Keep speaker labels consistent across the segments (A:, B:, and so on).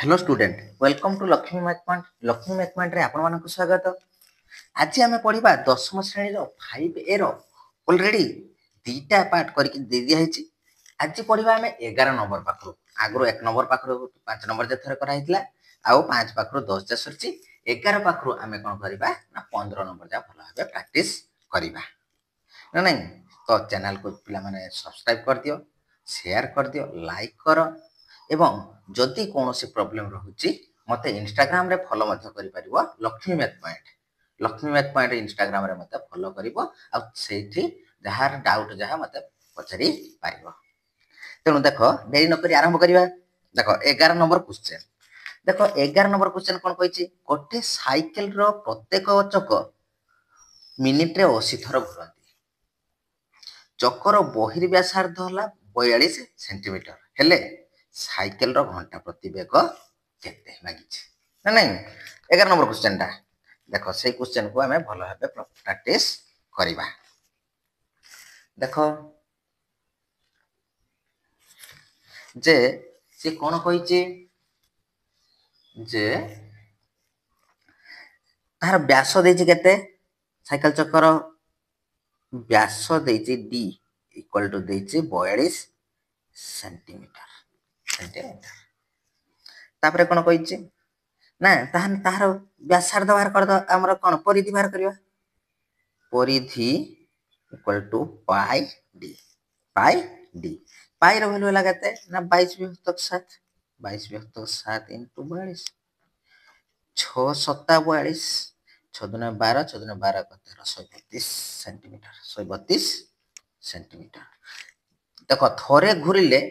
A: Hello student welcome to Lakshmi math point रे आपण मानक स्वागत। आज आम पढ़ा 10वीं श्रेणी 5A रो ऑलरेडी दीटा पार्ट करके दे दिया है। आज पढ़ा आम 11 नंबर पाखु आगु 1 नंबर पाखु 5 नंबर जे थर कराइला आउ 5 पाखु 10 जा सरची 11 पाखु आम कोन करबा ना 15 नंबर जा भलो भाबे प्रैक्टिस करबा ना नहीं। तो चैनल को पिला माने सब्सक्राइब कर दियो, शेयर कर दियो, लाइक करो एवं जदि कौन प्रोब्लेम रोचे मते इंस्टाग्राम रे फॉलो मध्य करि परिबो लक्ष्मी मैथ पॉइंट इंस्टाग्राम रे मते फॉलो करिवो आ सेठी जहार डाउट जहा मते पचरी पारिबो। तेनु देखो देरी न करी आरंभ करिवा। देखो 11 नंबर क्वेश्चन देखो 11 नंबर क्वेश्चन कोन कहिछि गोटे साइकिल रो प्रत्येक चक मिनिट रे 80 थर घुरंती। चकर बहिर व्यासार्ध होला 42 सेंटीमीटर हेले साइकिल रो घंटा प्रति वेग केते लागिछि ना नहीं। 11 नंबर क्वेश्चन टा देखो से क्वेश्चन को हमें भलो भाबे प्रैक्टिस करिबा। देखो जे से कोन कहिछि जे तार व्यास देछि केते साइकिल चक्कर व्यास देछि d इक्वल टू देछि 42 सेंटीमीटर तापर कोन कहिछि ना ताहन ताहार व्यासार्ध बाहर कर दो हमर कोन परिधि बाहर करिवा परिधि equal to pi D pi रो वैल्यू होला केते ना 22 विभक्त 7 इनटू 42 6 7 42 6 दुने 12 6 दुने 12 कते 132 सेंटीमीटर देखो थोरे घुरिले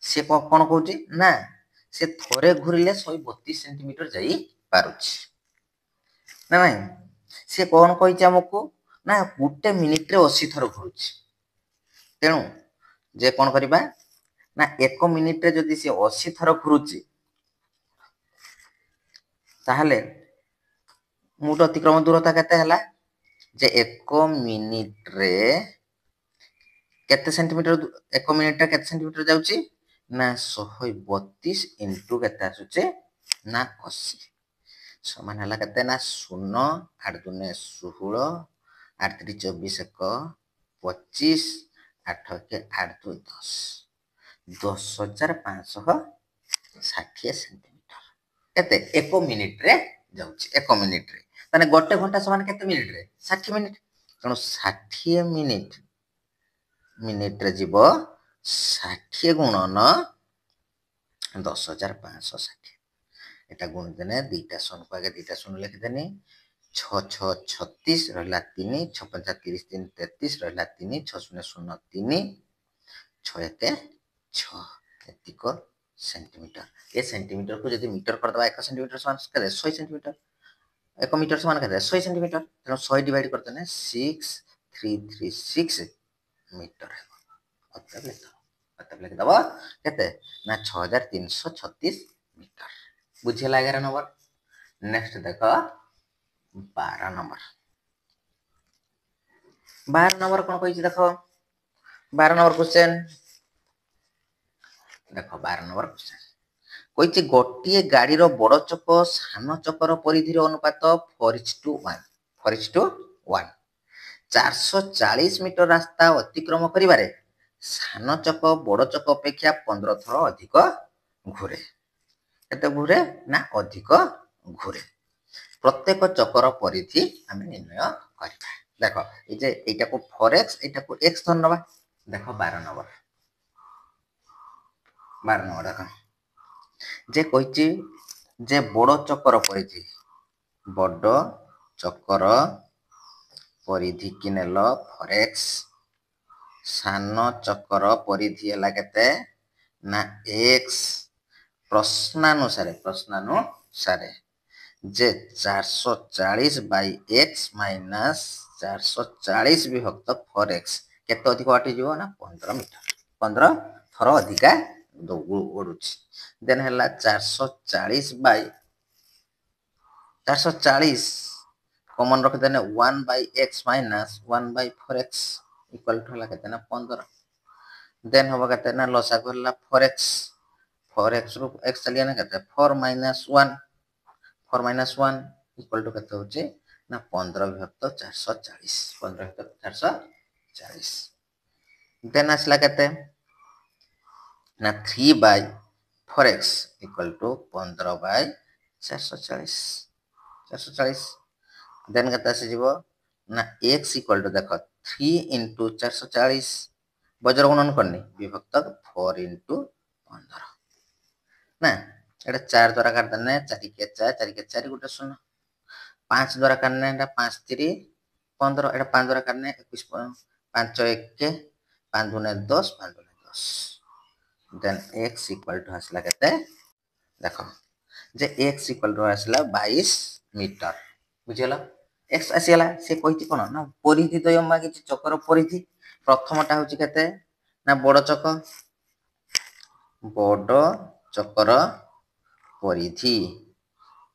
A: से कोन कहूची ना से थोरे घुरिले 132 सेंटीमीटर जाई पारुची ना नहीं। से कोन कहिछि हमकु ना गुटे मिनिट रे 80 थर घुरुची तेनु जे कोन करिबा ना 1 मिनिट रे जदी से 80 थर घुरुची ताहले मुट अतिक्रम दूरता केते हला जे 1 मिनिट रे केते सेंटीमीटर 1 मिनिट रे केते सेंटीमीटर जाउची ना 132 इनटू केते आसुचे ना 80 समान हला केते ना 0 8 दुने 16 8 3 24 1 25 8 के 8 2 10 10,560 सेंटीमीटर केते 1 मिनिट रे जाउची 1 मिनिट रे माने गोटे घंटा समान केते मिनिट रे 60 मिनिट तनो 60 मिनिट रे जीवो 60 गुणन 10,560 एटा गुण देने दुईटा शून्य को आगे दुईटा शून्य लिखि देनी 6 6 36 रहला 3 6 5 30 3 33 रहला 3 6 0 0 3 6 1 6 एतिक सेंटीमीटर ए सेंटीमीटर को यदि मीटर कर दबा 1 सेंटीमीटर समान केते 100 सेंटीमीटर 1 मीटर समान केते 100 सेंटीमीटर तेनो 100 डिवाइड कर देने 6336 मीटर है मतलब लिख दबा केते ना 6336 मीटर बुझिला 11 नंबर। नेक्स्ट देखो 12 नंबर कोन कहिछि देखो 12 नंबर क्वेश्चन देखो 12 नंबर क्वेश्चन कहिछि गोटिए गाड़ी रो बड़ चक सान चकर परिधि रो अनुपात 4:1 440 मीटर रास्ता अतिक्रम करिबारे सान चक बड़ चक अपेक्षा 15 थर अधिक घुरे केते घुरे ना अधिक घुरे प्रत्येक चकर परिधि हम निर्णय करबा। देखो ए जे एटा को 4x एटा को x धन नबा देखो 12 नंबर देखो जे कहिछि जे बड़ चकर परिधि कि नेलो 4x सान चकर परिधि हला केते ना x प्रश्नानुसारे जे 440 बाई x माइनस 440 विभक्त 4x केते अधिक बाटी जीवो ना 15 मीटर 15 थर अधिका ओडुची देन हला 440 बाई 440 कॉमन रख देने 1 by x minus 1 by 4x equal to हला केते ना 15 देन होबा केते ना लसा करला 4x 4x ରୁ x ଚାଲିଗଲେ କେତେ 4 - 1 4 - 1 इक्वल टू केते होचे ना 15 विभक्त 440 15 विभक्त 440 देन आसला केते ना 3/4x इक्वल टू 15/440 440 देन केते आसी जीवो ना x इक्वल टू देखो 3 * 440 बजर गुणन करनी विभक्त 4 * 15 ना एटा 4 द्वारा काट देने 4 के 4 गुटे 0 5 द्वारा करने एटा 5 * 3 15 एटा 5 द्वारा करने 21 5 1 के 5 दुने 10 5 दुने 10 देन x इक्वल टू आसला केते देखो जे x इक्वल टू आसला 22 मीटर बुझियला x आसीला से कहिति कोन ना परिधि द्वय मागिछि चक्कर परिधि प्रथमटा होछि केते ना बड़ चक्कर परिधि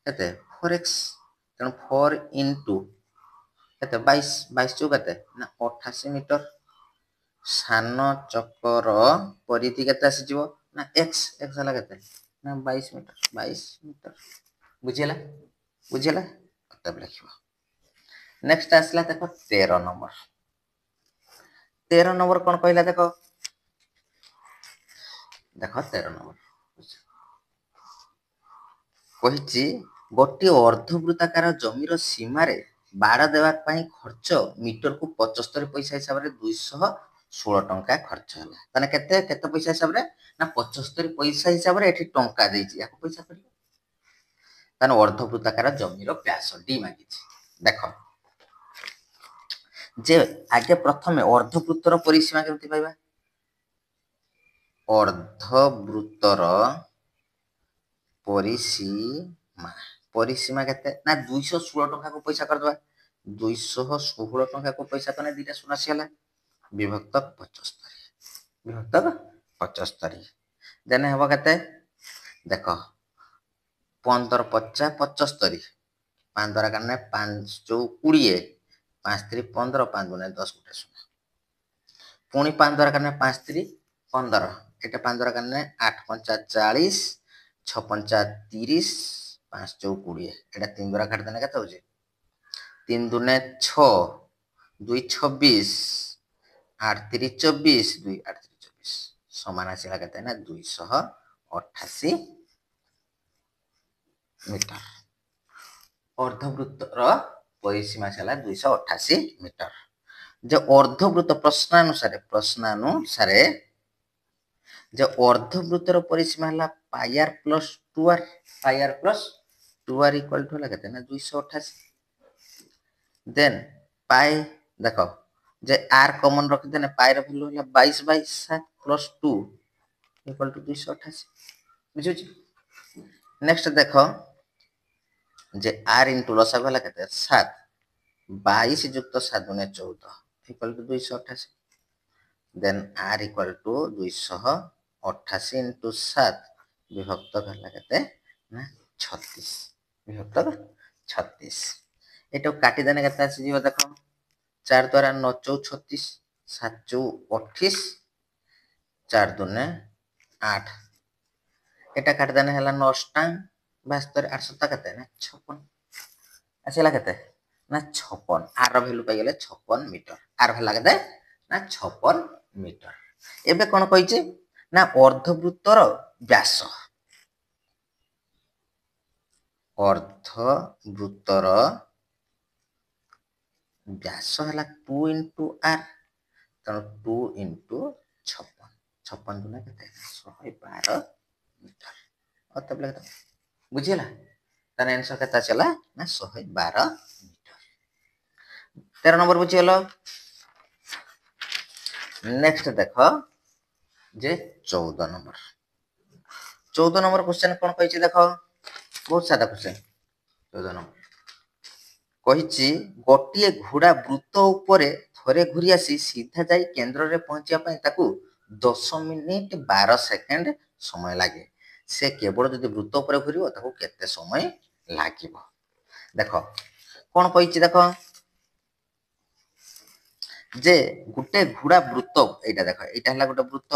A: केते 4x तेणु 4 * केते 22 22 चौ केते ना 88 मीटर सान चक्कर परिधि केते आसी जीवो ना x हला केते ना 22 मीटर बुझियला तब लिखिबो नेक्स्ट आसला देखो 13 नंबर कोन कहला देखो 13 नंबर कहिछि गोटी अर्धवृत्ताकार जमीर सीमा रे बाड़ देवा पई खर्च मीटर को 75 पैसा हिसाब रे 216 टंका खर्च होला तने केते केते पैसा हिसाब रे ना 75 पैसा हिसाब रे एठी टंका देछि याको पैसा करियो तने अर्धवृत्ताकार जमीर व्यास डी मागिछि देखो जे आगे प्रथमे अर्धवृत्तर परिसीमा केमति पाइबा अर्धवृत्तर परिसीमा केते ना 216 टंका को पैसा कर दबा 216 टंका को पैसा तने दीटा सुना सिला विभक्त 75 देने हबो केते देखो 15 50 75 5 द्वारा करने 5 चौ 20 5 3 15 5 दुने 10 गुटे 0 पुणी 5 द्वारा करने 5 3 15 एटा 5 द्वारा करने 8 5 40 6 5 30 5 चौ 20 एटा 3 द्वारा काट देने केते होजे 3 दुने 6 2 26 8 3 24 2 8 3 24 समान आसीला केते ना 288 मीटर अर्धवृत्तर परिसीमा छला 288 मीटर जे अर्धवृत्त प्रश्नानुसारे जे अर्धवृत्तर परिसीमा हला pi r plus 2r equal to हला केते ना 288 देन पाई देखो जे r कॉमन रख देने पाई र वैल्यू हला 22/7 प्लस 2 इक्वल टू 288 बुझियो नेक्स्ट देखो जे r इनटू लसागु हला केते 7 22 युक्त 7 दुने 14 equal to 288 then r equal to 288 into 7 विभक्त हला केते ना 36 विभक्त 36 एटो काटी देने केते आसी जीव देखो 4 द्वारा 9 चौ 36 7 चौ 28 4 दुने 8 एटा काट देने हला 9 टांग 72 8 7 केते ना 56 आसीला केते ना 56 आर रो वैल्यू पाई गेले 56 मीटर आर भला केते ना 56 मीटर एबे कोन कहिचे ना अर्धवृत्तर व्यास हला 2 * r तनो 2 * 56 दुना केते 112 मीटर तब लगता बुझिला तने आंसर केता चला ना 112 मीटर 13 नंबर बुझियलो नेक्स्ट देखो जे 14 नंबर क्वेश्चन कोन कहिछि देखो बहुत सादा क्वेश्चन 14 नंबर कहिछि गोटिए घोड़ा वृत्त उपरे थरे घुरी आसी सीधा जाई केंद्र रे पहुंचिया पई ताकू 10 मिनिट 12 सेकंड समय लागे से केवल जदि वृत्त उपरे घुरिबो ताकू केते समय लागिबो देखो कोन कहिछि देखो जे गुटे घोड़ा वृत्त एटा देखो एटा हला गुटे वृत्त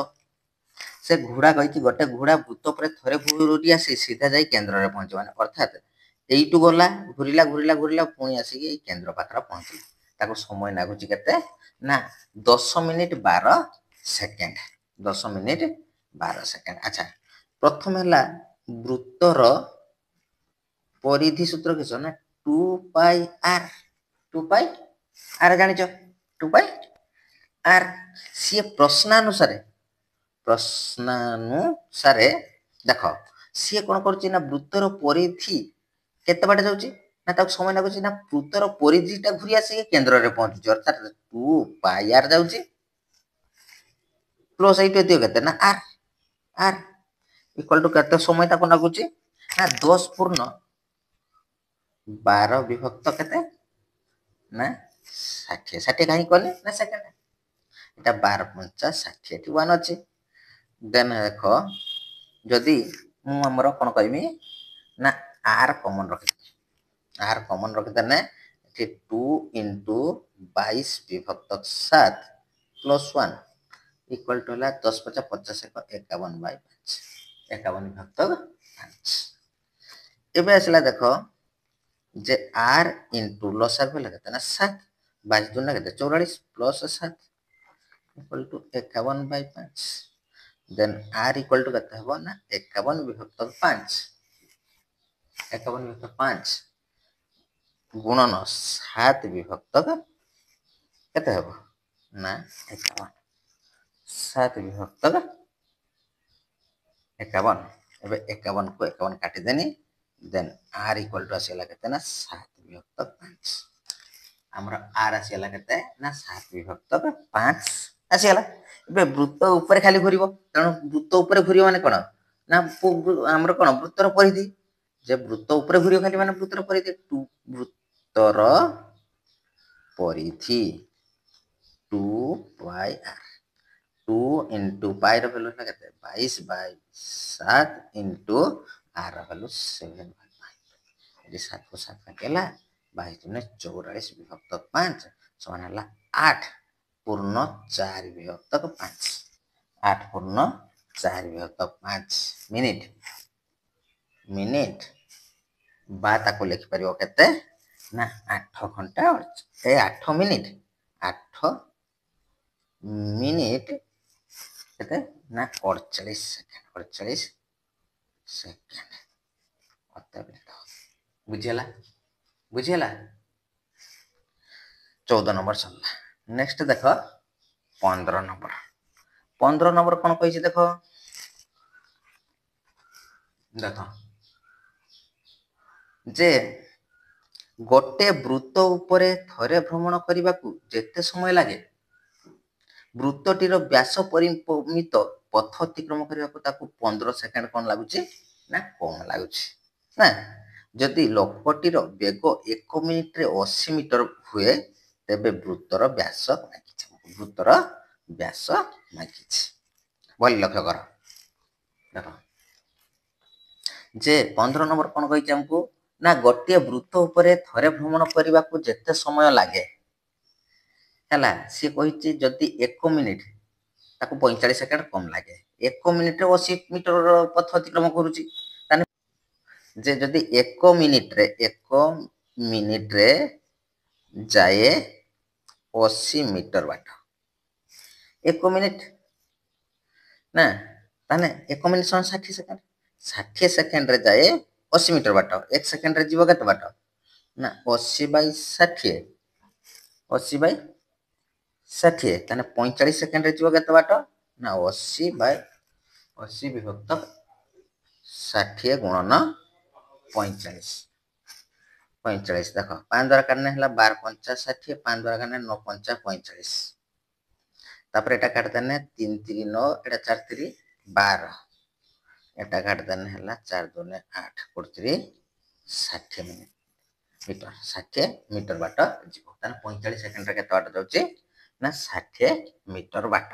A: से घोड़ा कही गोटे घोड़ा वृत्त पर थरे घूरी आसी सीधा जाई केन्द्र में पहुंचे माने अर्थात एइटू गला घूरिला घूरिला घूरिला पुणी आसिकी केन्द्र पाखरे पहुंचला ताको समय लागुची केते ना 10 मिनिट 12 सेकेंड 10 मिनिट 12 सेकेंड। अच्छा प्रथम है वृत्तर परिधि सूत्र किस ना 2 पाई आर 2 पाई आर जानिଛ 2 पाई आर सी प्रश्नानुसारे देख सी कौन कर वृत्तर परिधि केते बाटे जाउची ना ताको समय लागुची ना वृत्तर परिधिटा घुरी आसी केन्द्र रे पहुंचुची अर्थात 2 पाई आर जाउची प्लस एइट दियो केते ना आर आर इक्वल टू केते समय ताको लागुची ना 10 पूर्ण 12 विभक्त केते ना 60 60 कहीं कले ना सेकेंड एटा 12 पंचा 60 एटी 1 अछि देन देखो जदि मु हमर कोन कहमी ना आर कॉमन रखि देने 2 into 22 विभक्त 7 प्लस 1 इक्वल टू है 10 50 50 51 बाय 5 51 विभक्त 5 एबे आसला देखो जे आर इंटू लसाग भेला केते ना 7 22 दुना केते 44 plus 7 equal to 51 by 5 then R equal to केते हबो ना 51 विभक्त 5 51 विभक्त 5 गुणन 7 विभक्त केते हबो ना 51 7 विभक्त 51 एबे 51 को 51 काटी देनी देन आर इक्वल टू आसीला केते ना 7 विभक्त 5 हमरा आर आसीला केते ना 7 विभक्त 5 आसीला एबे वृत्त ऊपर खाली घुरिबो तण वृत्त ऊपर घुरियो माने कोन ना हमर कोन वृत्तर परिधि जे वृत्त ऊपर घुरियो खाली माने वृत्तर परिधि वृत्तर परिधि 2 पाई आर 2 into पाई रो वैल्यू केते 22 बाय 7 into आर रो वैल्यू 7 बाय 5 ये 7 को 7 काटेला 22 ने 44 विभक्त 5 समान हला 8 पूर्ण 4 विभक्त 5 8 पूर्ण 4 विभक्त 5 मिनिट बा ताको लिखि परियो केते ना 8 घंटा ए 8 मिनिट 8 मिनिट केते ना 48 सेकेंड बुझिला 14 नंबर सरला नेक्स्ट देखो 15 नंबर कौन कही देखो जे गोटे वृत्त उपरे थरे भ्रमण करने को जेते समय लगे वृत्तटीर व्यास परिमित पथ अतिक्रम करने को ताकू 15 सेकेंड कौन लगुच ना कम लगुच ना जदि लोकटीर बेग 1 मिनिट रे 80 मीटर हुए तेबे वृत्तर व्यास मागिछि बोल लक्ष्य कर देखो जे 15 नंबर कौन कही हमको ना गोटे वृत्त उपरे थरे भ्रमण करने को जेते समय लगे है सी कही जदि 1 मिनिट ताको 45 सेकेंड कम लगे 1 मिनिट रे 80 मीटर पथ अतिक्रम करूची जे जदि 1 मिनिट रे जाए 80 मीटर बाट 1 मिनिट ना ताने 1 मिनिट 60 सेकेंड 60 सेकेंड रे जाए 80 मीटर बाट 1 सेकेंड रे जीव केते बाट ना 80 बाय 60 80 बाय 60 ताने 45 सेकेंड रे जीव केते बाट ना 80 बाय 80 विभक्त 60 गुणन 45 देखो 5 द्वारा करने हला 12 50 60 5 द्वारा करने 9 50 45 तापर एटा काट देने 3 3 9 एटा 4 3 12 एटा काट देने हला 4 2 8 43 60 मीटर 60 मीटर बाट जीवो ताने 45 सेकेंड रे केते बाट जाउची ना 60 मीटर बाट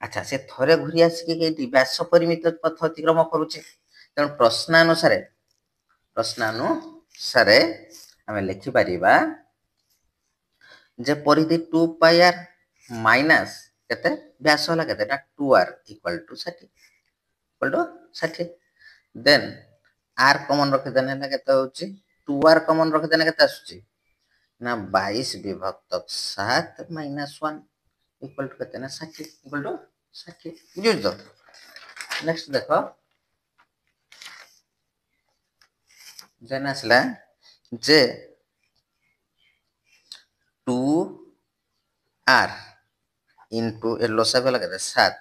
A: अच्छा से थरे घुरी आसी के व्यास परिमित पथ अतिक्रम करूचे तेणु प्रश्नानुसारे आमे लिखि परिबा जे परिधि 2 पाई आर माइनस केते व्यास होला केते ना 2r equal to 60 then r common रखि देने ना केते होची 2r कॉमन रखि देने केते आसुची ना 22 विभक्त 7 माइनस 1 इक्वल टू केते ना 60 इक्वल टू 60 बुझियो तो नेक्स्ट देखो देन आसला जे 2r इनटू ए लोसा को लगा 7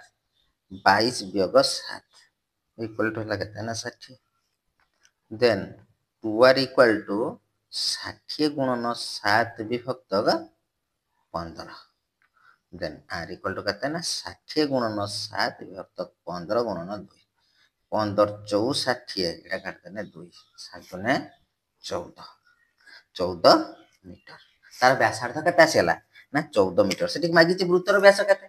A: 22 वियोग 7 इक्वल टू लगा ना 60 देन 2r इक्वल टू 60 गुणन 7 विभक्त 15 देन r इक्वल टू कहते हैं ना 60 गुणन 7 विभक्त 15 गुणन 2 15 64 एटा काटते हैं 2 7 ने 14 मीटर तार व्यासार्ध केते आसीला ना 14 मीटर सेठी मागिची वृत्तर व्यास केते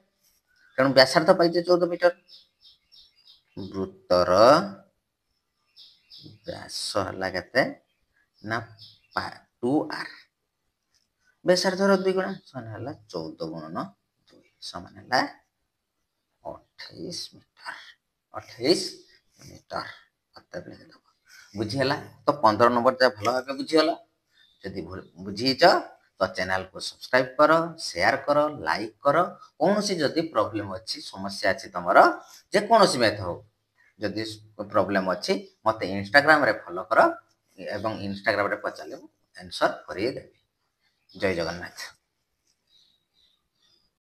A: कारण व्यासार्ध पाइजे 14 मीटर वृत्तर व्यास हला केते ना 2r व्यासार्धर 2 गुणा समान हला 14 गुणन 2 समान हला 28 मीटर 28 मीटर अतः लिख दबो बुझी हला तो 15 नंबर जा भलो भाबे बुझी हला यदि बुझीच तो चैनल को सब्सक्राइब करो शेयर करो लाइक करो कौन सी जदि प्रॉब्लम अच्छी समस्या अच्छी तुमर जे कौन सी मैथ हो जदि प्रॉब्लम अच्छी मते इंस्टाग्राम रे फॉलो करो एवं इंस्टाग्राम रे पचाले आंसर करिए देबी जय जगन्नाथ।